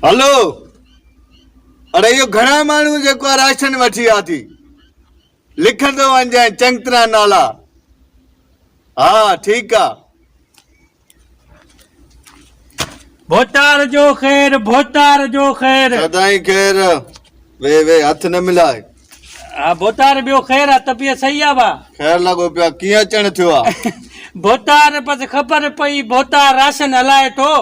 हलो अरे यो घणा माण्हू जेको राशन वठी विया थी लिखंदो वञजांइ चङी तरह नाला। हाँ ठीक आ। भोतार जो खैर, भोतार जो खैर। सदाई खैर। वे हथ न मिलाए। भोतार बियो खैर आ, तबियत सही आ बा? खैर लगो पिया, कीअं अचण थियो आ? भोतार बस खबर पई भोतार राशन हलाए थो,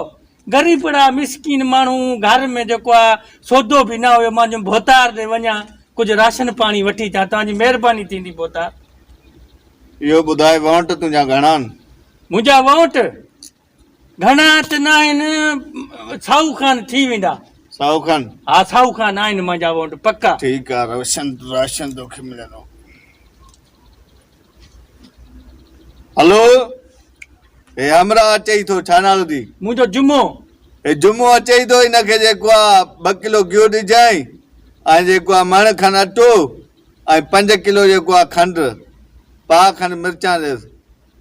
गरीबड़ा मिसकीन माण्हू घर में जेको आहे सौदो बि न हुयो, मां चयुमि भोतार ॾे वञा कुझु राशन पाणी वठी अचां, तव्हांजी महिरबानी थींदी भोतार। इहो ॿुधाए वोट तुंहिंजा घणा आहिनि? मुंहिंजा वोट घणा त न आहिनि, साहू खान थी वेंदा। साहू खान? हा साहू खान आहिनि मुंहिंजा वोट पक्का। ठीकु आहे, राशन तोखे मिलंदो। हलो हे हमरा अचई थो, छा नालो थी? मुंहिंजो जुमो। हे जुमो अचई थो, हिनखे जेको आहे 2 किलो गियो ॾिजांइ ऐं जेको आहे मण खनि अटो ऐं 5 किलो जेको आहे खंडु, पाउ खनि मिर्चां ॾेसि।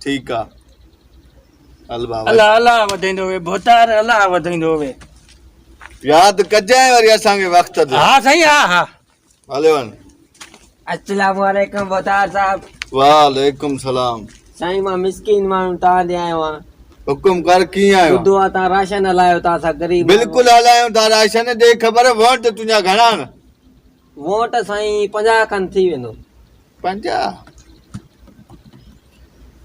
ठीकु आहे, हल बाबा। अलाह अलाह वधाईंदो वे भोतार, अलाह वधाईंदो वे। यादि कजांइ वरी असांखे वक़्त ते। हा सही, हा हा हले वञ। अस्सलाम वालेकुम भोतार साहब। वालेकुम सलाम। साईं मां मिसकीन माण्हू तव्हां ॾे आयो आहियां। हुकुम कर, कीअं आयो? ॿुधो आहे तव्हां राशन हलायो था, असां ग़रीब बिल्कुलु हलायूं था राशन। ॾे ख़बर वोट तुंहिंजा घणा आहिनि? वोट साईं 50 खनि थी वेंदो। 50?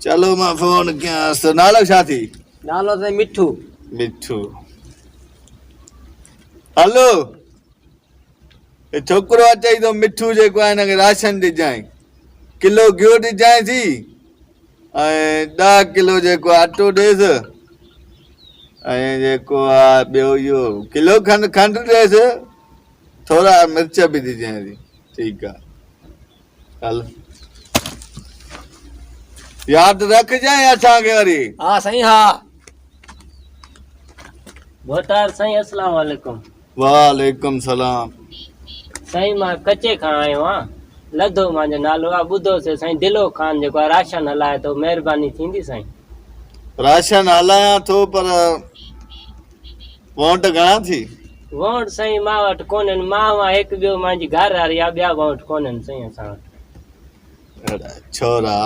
चलो मां फोन कयांसि। नालो छा थी? नालो साईं मिठू। मिठू। हलो हे छोकिरो अचई थो मिठू, जेको आहे हिनखे राशन ॾिजांइ, किलो गियो ॾिजांइ थी ऐं 10 किलो जेको आहे अटो ॾेसि ऐं जेको आहे ॿियो इहो किलो खनि खंडु ॾेसि, थोरा मिर्च बि ॾिजांइ थी। ठीकु आहे, हल यादि रखजांइ असांखे वरी। हा साईं हा। भोतार साईं अस्सलाम वालेकुम। वालेकुम सलाम। साईं मां कचे खां आयो आहियां, लधो मुंहिंजो नालो आहे। ॿुधो से साईं दिलो खान जेको आहे राशन हलाए थो, महिरबानी थींदी साईं? राशन हलायां थो, पर वोट घणा थी? वोट साईं मां वटि कोन्हनि, मां वां हिकु ॿियो मुंहिंजी घर वारी आहे, ॿिया वोट कोन्हनि साईं असां वटि। अड़ा छोरा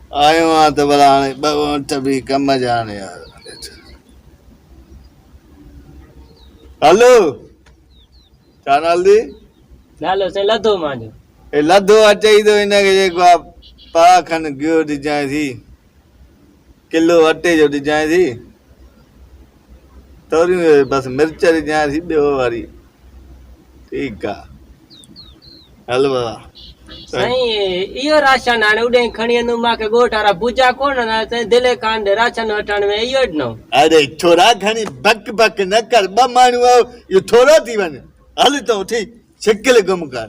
आयो आहियां त भला हाणे 2 वोट बि कम जा आहिनि यार। हलो छा नाल थी? नालो साईं लधो मुंहिंजो। हे लधो अचई थो, हिनखे जेको आहे पाउ खनि गियो ॾिजांइ थी, किलो अटे जो ॾिजांइ थी, थोरियूं बसि मिर्च ॾिजांइ थी, ॿियो वरी ठीकु आहे, हल बाबा। साईं इहो राशन हाणे उॾे खणी वेंदो, मूंखे ॻोठ वारा पूजा कोन साईं, दिले खान ॾे राशन वठण में इहो ॾिनो। अरे छोरा खणी बक बक न कर, 2 माण्हू इहो थोरो थी वञे। हल तो ठीक, शिकिल गुम कर।